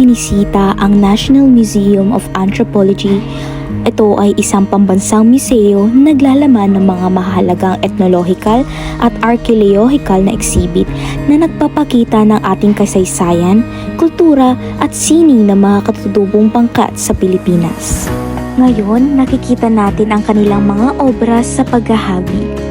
binisita ang National Museum of Anthropology. Ito ay isang pambansang museo na naglalaman ng mga mahalagang ethnological at archaeological na exhibit na nagpapakita ng ating kasaysayan, kultura at sining ng mga katutubong pangkat sa Pilipinas. Ngayon, nakikita natin ang kanilang mga obra sa paghahabi.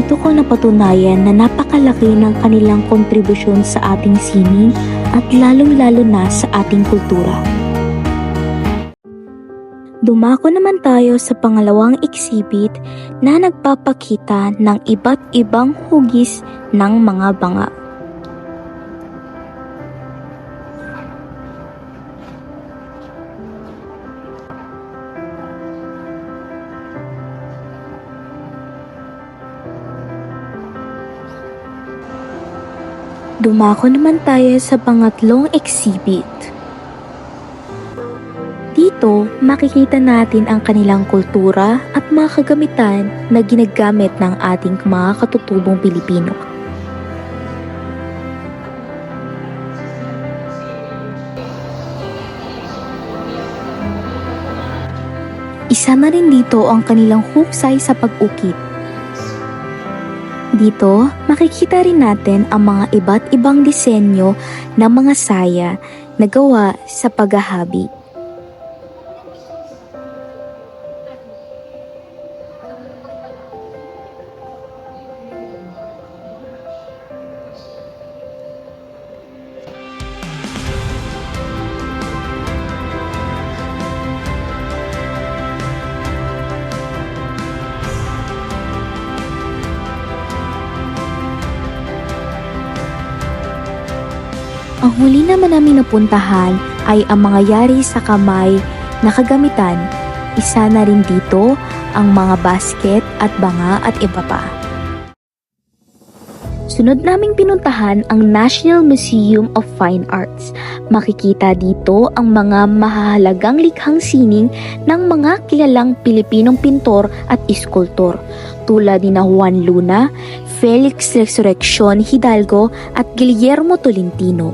Dito ko napatunayan na napakalaki ng kanilang kontribusyon sa ating sining at lalong-lalo na sa ating kultura. Dumako naman tayo sa pangalawang exhibit na nagpapakita ng iba't ibang hugis ng mga banga. Dumako naman tayo sa pangatlong exhibit. Dito, makikita natin ang kanilang kultura at mga kagamitan na ginagamit ng ating mga katutubong Pilipino. Isa na rin dito ang kanilang husay sa pag-ukit. Dito, makikita rin natin ang mga iba't ibang disenyo ng mga saya na gawa sa paghahabi. Ang huli naman namin napuntahan ay ang mga yari sa kamay na kagamitan. Isa na rin dito ang mga basket at banga at iba pa. Sunod naming pinuntahan ang National Museum of Fine Arts. Makikita dito ang mga mahahalagang likhang sining ng mga kilalang Pilipinong pintor at iskultor tulad ni Juan Luna, Felix Resurrección Hidalgo at Guillermo Tolentino.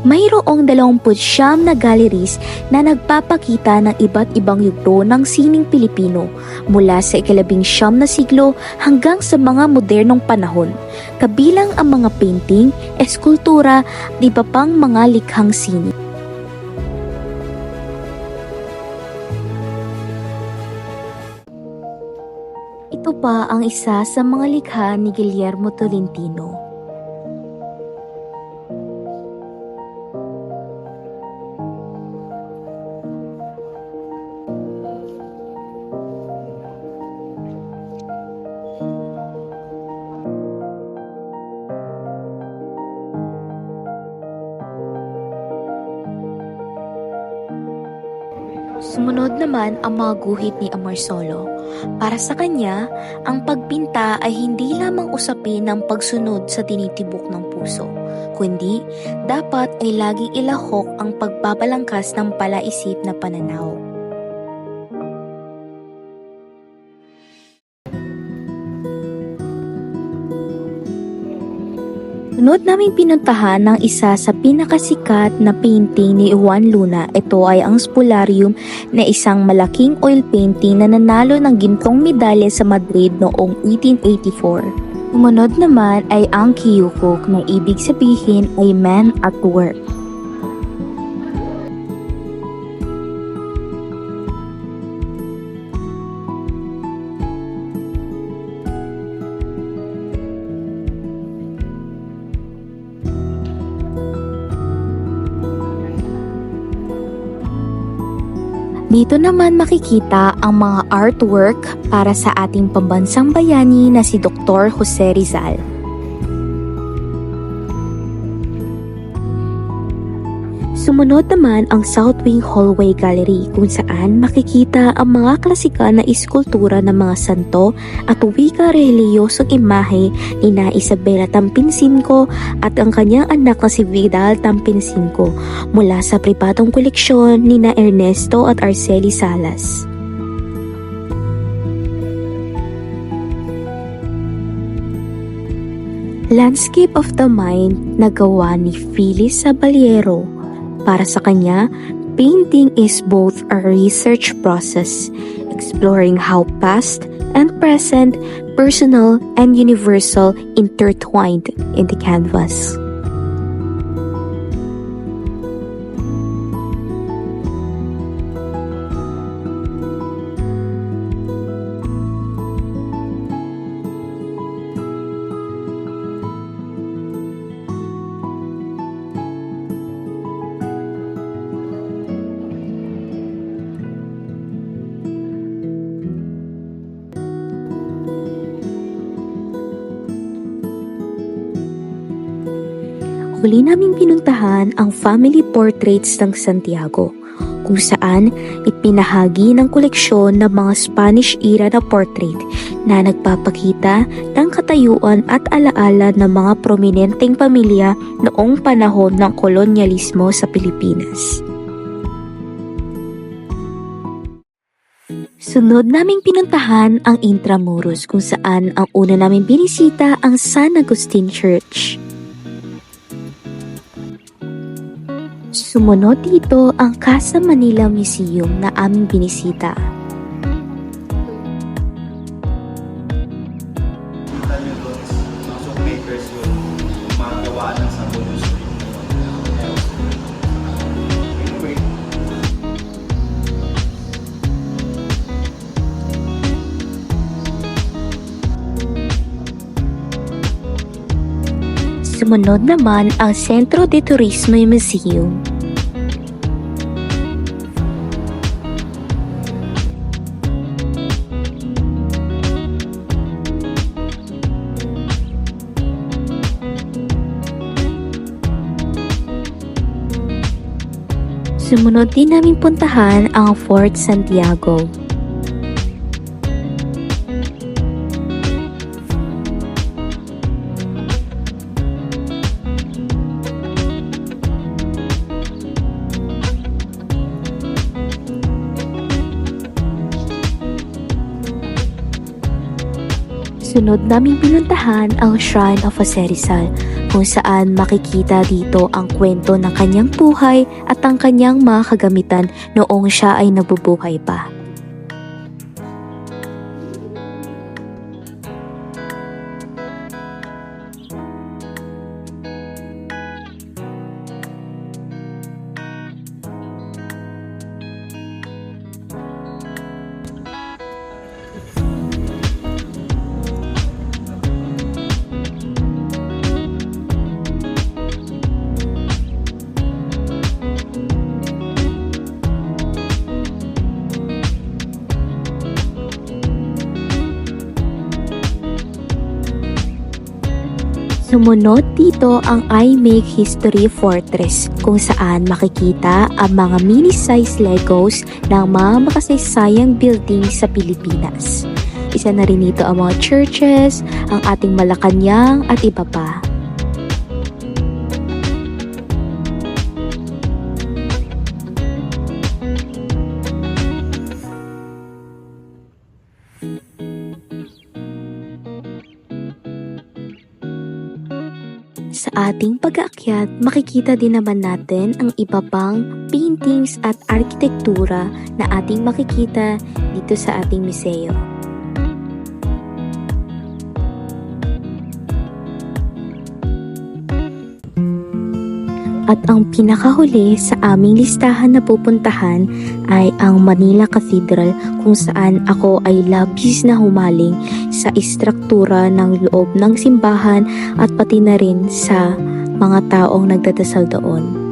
Mayroong 29 na galleries na nagpapakita ng iba't ibang yugto ng sining Pilipino mula sa ika-19 na siglo hanggang sa mga modernong panahon, kabilang ang mga painting, eskultura at iba pang mga likhang sining. Ito pa ang isa sa mga likha ni Guillermo Tolentino. Sumunod naman ang mga guhit ni Amorsolo. Para sa kanya, ang pagpinta ay hindi lamang usapin ng pagsunod sa tinitibok ng puso, kundi dapat ay laging ilahok ang pagbabalangkas ng palaisip na pananaw. Sunod naming pinuntahan ng isa sa pinakasikat na painting ni Juan Luna. Ito ay ang Spolarium na isang malaking oil painting na nanalo ng gintong medalya sa Madrid noong 1884. Sumunod naman ay ang Kiyukuk na ibig sabihin ay man at work. Dito naman makikita ang mga artwork para sa ating pambansang bayani na si Dr. Jose Rizal. Sumunod naman ang South Wing Hallway Gallery kung saan makikita ang mga klasikal na iskultura ng mga santo at wika reliyosong imahe ni na Isabela Tampinsinco at ang kanyang anak na si Vidal Tampinsinco mula sa pribadong koleksyon ni na Ernesto at Arceli Salas. Landscape of the Mind na gawa ni Phyllis Sabaliero. Para sa kanya, painting is both a research process, exploring how past and present, personal and universal intertwined in the canvas. Huli naming pinuntahan ang Family Portraits ng Santiago, kung saan ipinahagi ng koleksyon ng mga Spanish era na portrait na nagpapakita ng katayuan at alaala ng mga prominenteng pamilya noong panahon ng kolonyalismo sa Pilipinas. Sunod naming pinuntahan ang Intramuros kung saan ang una naming binisita ang San Agustin Church. Sumunod dito ang Casa Manila Museum na aming binisita. Kita nyo doon, mga soapmakers yun, mga gawa ng sabon yung street na yun. Anyway, Sumunod naman ang Centro de Turismo Museum. Sumunod din namin puntahan ang Fort Santiago. Sunod naming pinuntahan ang Shrine of Jose Rizal, kung saan makikita dito ang kwento ng kanyang buhay at ang kanyang mga kagamitan noong siya ay nabubuhay pa. Sumunod dito ang I Make History Fortress, kung saan makikita ang mga mini-size Legos ng mga makasaysayang building sa Pilipinas. Isa na rin dito ang mga churches, ang ating Malacanang at iba pa. Sa ating pag-aakyat, makikita din naman natin ang iba pang paintings at arkitektura na ating makikita dito sa ating museo. At ang pinakahuli sa aming listahan na pupuntahan ay ang Manila Cathedral, kung saan ako ay labis na humaling sa istruktura ng loob ng simbahan at pati na rin sa mga taong nagdadasal doon.